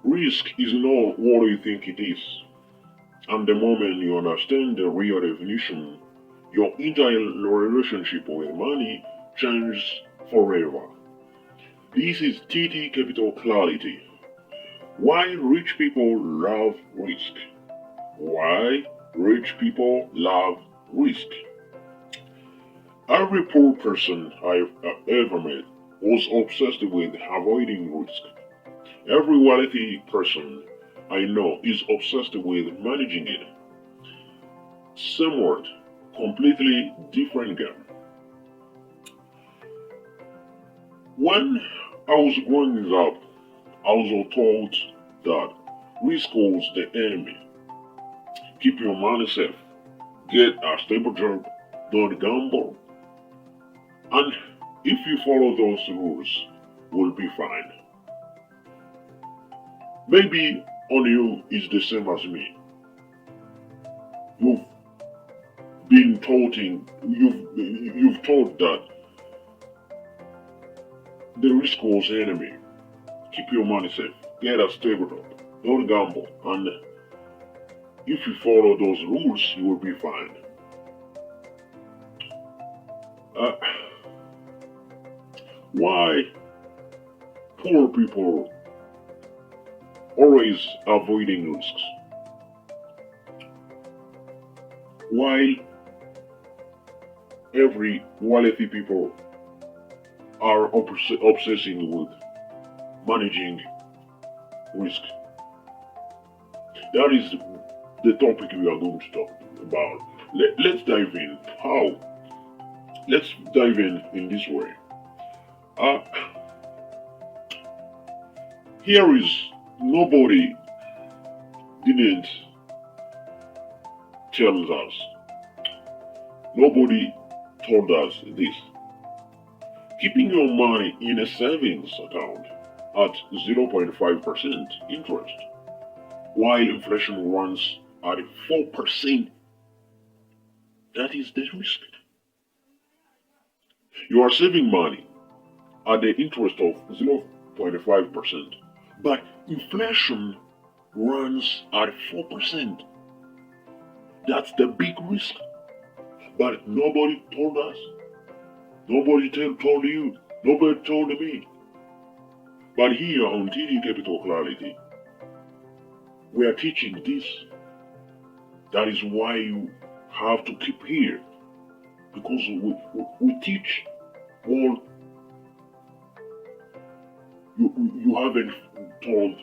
Risk is not what you think it is, and the moment you understand the real definition, your entire relationship with money changes forever. This is TT Capital Clarity. Why rich people love risk. Why rich people love risk. Every poor person I've ever met was obsessed with avoiding risk. Every wealthy person I know is obsessed with managing it. Same word, completely different game. When I was growing up, I was told that risk was the enemy. Keep your money safe, get a stable job, don't gamble, and if you follow those rules, you'll be fine. Maybe on you is the same as me. You've been taught you've taught that the risk was enemy. Keep your money safe, get a stable job, don't gamble, and if you follow those rules, you will be fine. Uh, why poor people always avoiding risks, while every wealthy people are obsessing with managing risk. That is the topic we are going to talk about. Let's dive in. How? Let's dive in this way. Uh, Here is nobody didn't tell us. Nobody told us this. Keeping your money in a savings account at 0.5% interest, while inflation runs at 4%, that is the risk. You are saving money at the interest of 0.5%, but inflation runs at 4%. That's the big risk. But nobody told us. Nobody told you. Nobody told me. But here on TD Capital Clarity, we are teaching this. That is why you have to keep here. Because we teach what you haven't told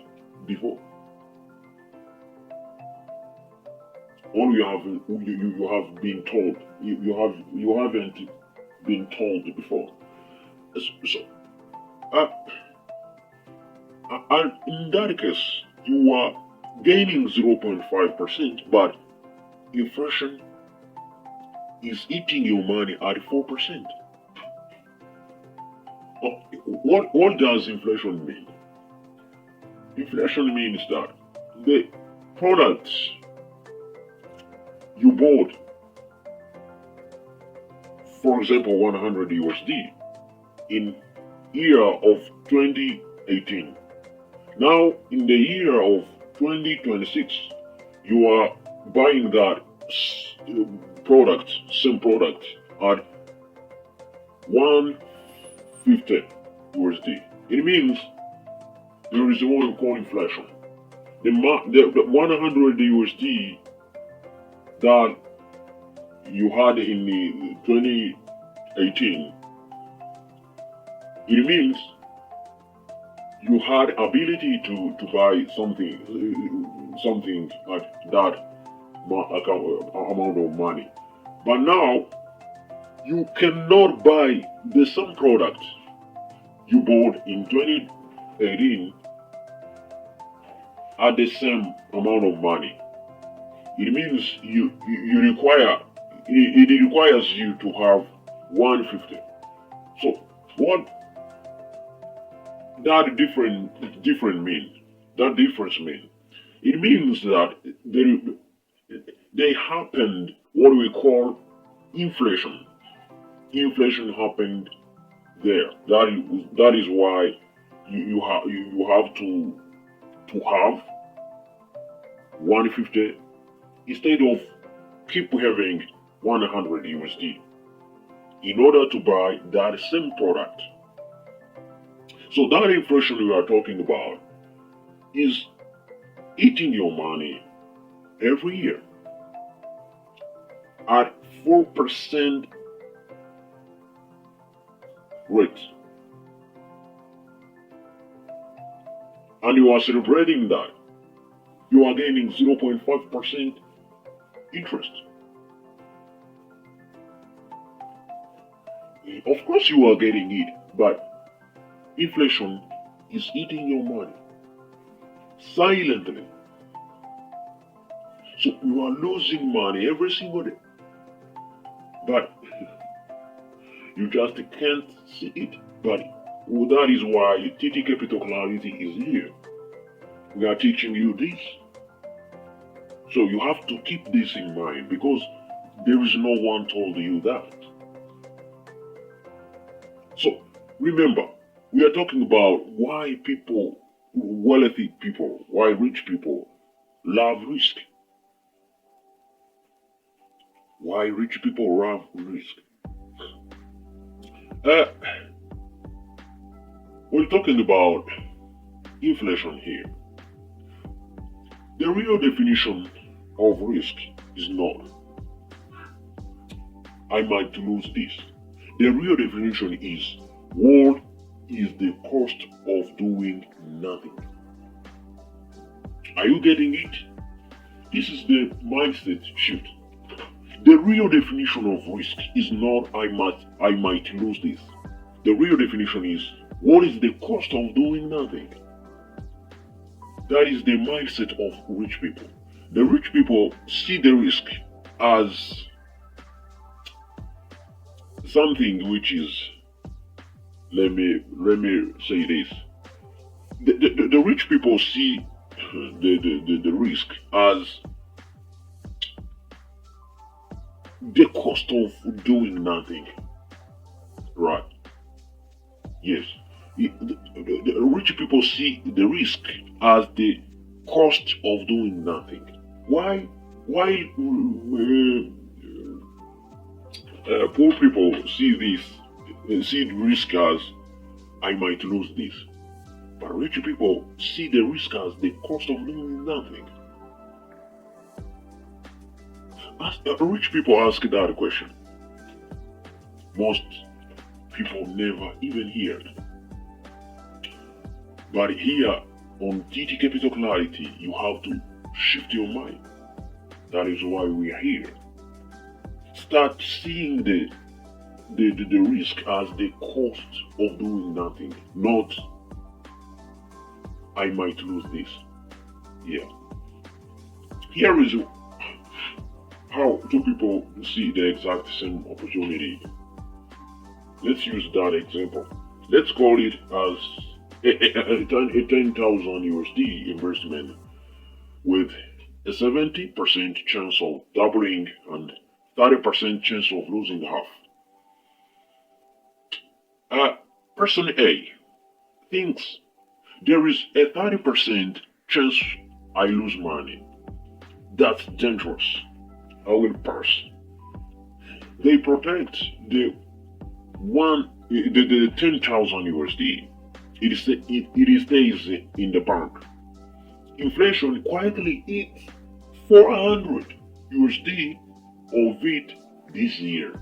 before. All you have been told. You haven't been told before. So, uh, and in that case, you are gaining 0.5%, but inflation is eating your money at 4%. What does inflation mean? Inflation means that the products you bought, for example, 100 USD in year of 2018. Now, in the year of 2026, you are buying that product, same product, at 150 USD. It means there is what we call inflation. The 100 USD that you had in the 2018, it means you had ability to buy something at that amount of money. But now you cannot buy the same product you bought in 2018 at the same amount of money. It means you require it requires you to have 150. So what that different mean? That difference mean? It means that they happened what we call inflation. Inflation happened there. That is why you have to have 150 instead of keep having 100 USD in order to buy that same product. So that inflation we are talking about is eating your money every year at 4% rate. And you are celebrating that. You are gaining 0.5% interest. Of course you are getting it, but inflation is eating your money silently. So you are losing money every single day. But you just can't see it. But that is why TT Capital Clarity is here. We are teaching you this. So you have to keep this in mind because there is no one told you that. So remember, we are talking about why people, wealthy people, why rich people love risk. Why rich people love risk. We're talking about inflation here. The real definition of risk is not, I might lose this. The real definition is, what is the cost of doing nothing? Are you getting it? This is the mindset shift. The real definition of risk is not I might lose this. The real definition is, what is the cost of doing nothing? That is the mindset of rich people. The rich people see the risk as something which is, let me say this. The rich people see the risk as the cost of doing nothing. Right. Yes. The rich people see the risk as the cost of doing nothing. Why? While poor people see the risk as, I might lose this. But rich people see the risk as the cost of doing nothing. Rich people ask that question. Most people never even hear it. But here on TT Capital Clarity, you have to shift your mind. That is why we are here. Start seeing the risk as the cost of doing nothing, not I might lose this. Yeah. Here is how two people see the exact same opportunity. Let's use that example. Let's call it as a 10,000 USD investment with a 70% chance of doubling and 30% chance of losing half. Person A thinks there is a 30% chance I lose money. That's dangerous. I will pass. They protect the 10,000 USD. It stays in the bank. Inflation quietly eats 400 USD of it this year.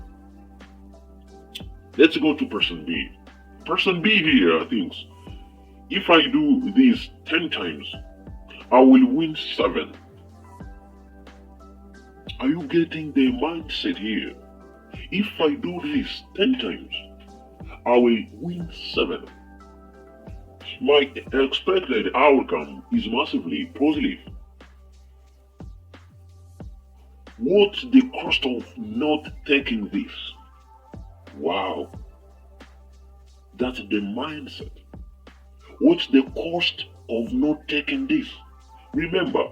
Let's go to person B. Person B here thinks, if I do this 10 times, I will win 7. Are you getting the mindset here? If I do this 10 times, I will win 7. My expected outcome is massively positive. What's the cost of not taking this? Wow. That's the mindset. What's the cost of not taking this? Remember,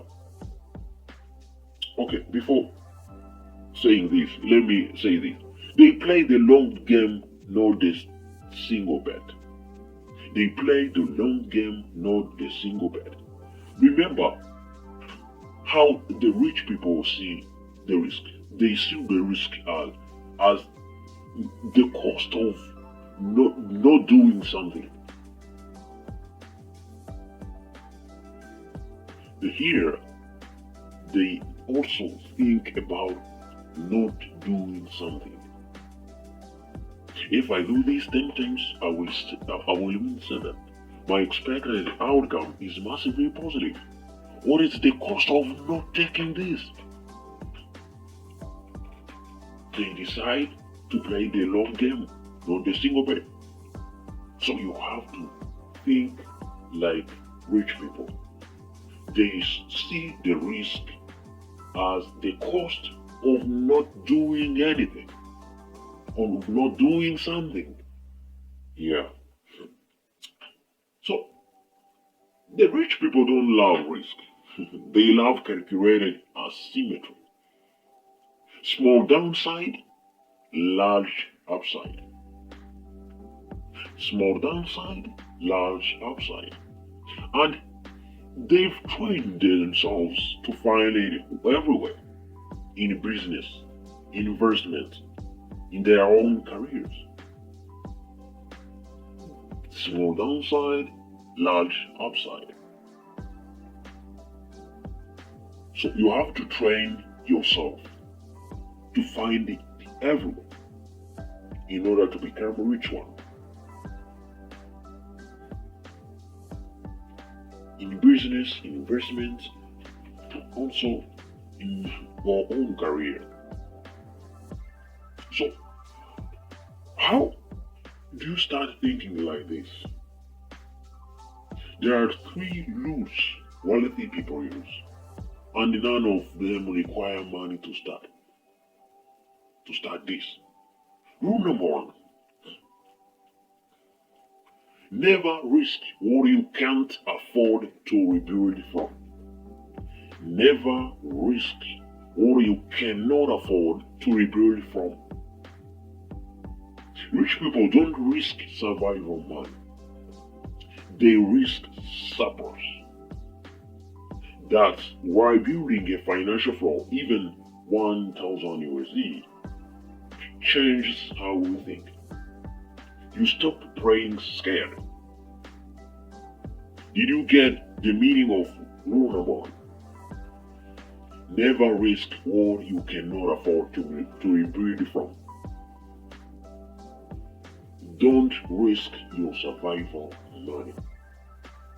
okay, before saying this, let me say this. They play the long game, not the single bet. They play the long game, not the single bet. Remember how the rich people see the risk. They see the risk as the cost of not doing something. Here, they also think about not doing something. If I do these 10 things, I will win 7. My expected outcome is massively positive. What is the cost of not taking this? They decide to play the long game, not the single bet. So you have to think like rich people. They see the risk as the cost of not doing anything, of not doing something. Yeah. So the rich people don't love risk. They love calculated asymmetry. Small downside, large upside. Small downside, large upside. And they've trained themselves to find it everywhere. In business, investment, in their own careers. Small downside, large upside. So you have to train yourself to find it everywhere in order to become a rich one. In business, in investment, also in your own career. So, how do you start thinking like this? There are 3 rules wealthy people use, and none of them require money to start. To start this. Rule number 1. Never risk what you can't afford to rebuild from. Never risk what you cannot afford to rebuild from. Rich people don't risk survival money. They risk surplus. That's why building a financial floor, even 1,000 USD, changes how we think. You stop praying scared. Did you get the meaning of rule number 1? Never risk what you cannot afford to rebuild from. Don't risk your survival money.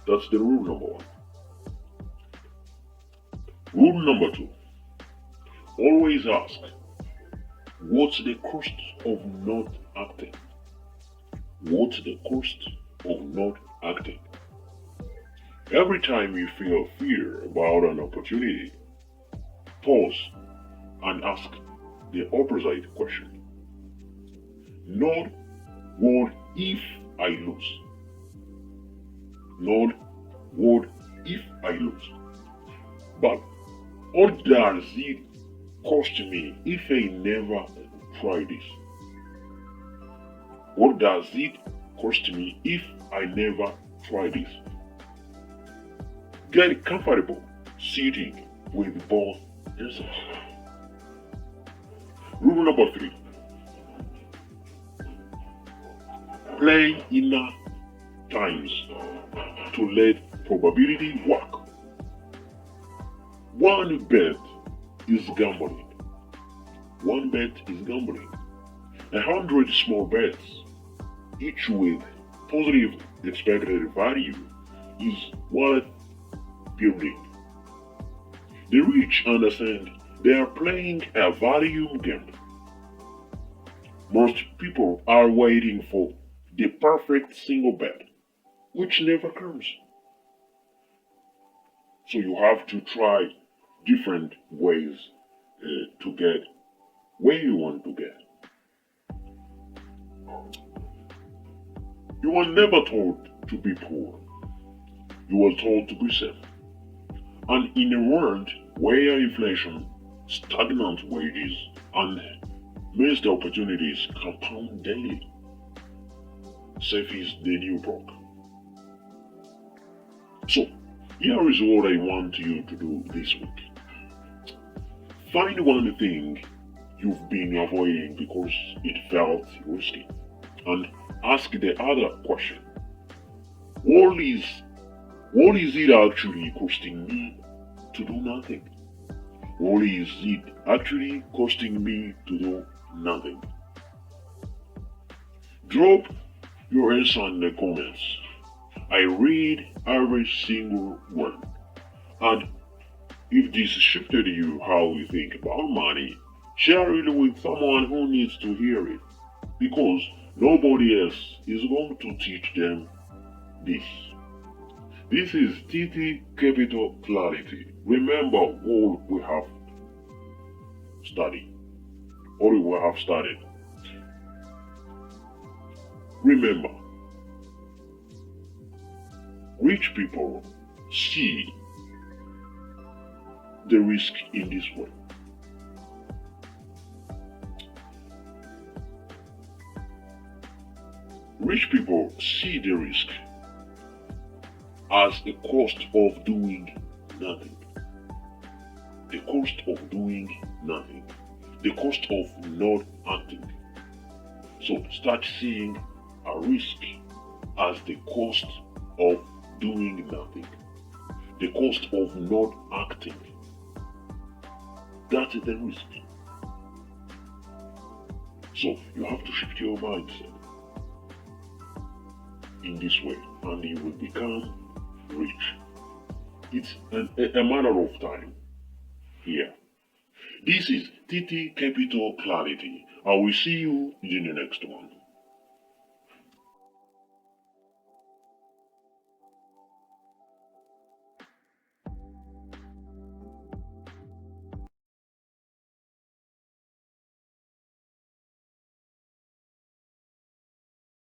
That's the rule number 1. Rule number 2. Always ask, what's the cost of not acting? What's the cost of not acting? Every time you feel fear about an opportunity, pause and ask the opposite question. Not what if I lose? Not what if I lose? But what does it cost me if I never try this? What does it cost me if I never try this? Get comfortable sitting with both answers. Rule number 3. Play enough times to let probability work. One bet is gambling. One bet is gambling. 100 small bets, each with positive expected value, is worth building. The rich understand they are playing a value game. Most people are waiting for the perfect single bet, which never comes. So you have to try different ways to get where you want to get. You were never told to be poor. You were told to be safe. And in a world where inflation, stagnant wages, and missed opportunities compound daily, safe is the new broke. So, Here is what I want you to do this week. Find one thing you've been avoiding because it felt risky, and ask the other question. What is what is it actually costing me to do nothing? What is it actually costing me to do nothing? Drop your answer in the comments. I read every single one. And if this shifted you how you think about money, share it with someone who needs to hear it. Because nobody else is going to teach them this. This is TT Capital Clarity. Remember what we have studied, or we have started. Remember, rich people see the risk in this way. Rich people see the risk as the cost of doing nothing. The cost of doing nothing. The cost of not acting. So start seeing a risk as the cost of doing nothing. The cost of not acting. That is the risk. So you have to shift your mindset in this way, and you will become rich. It's a matter of time. Here. This is TT Capital Clarity. I will see you in the next one.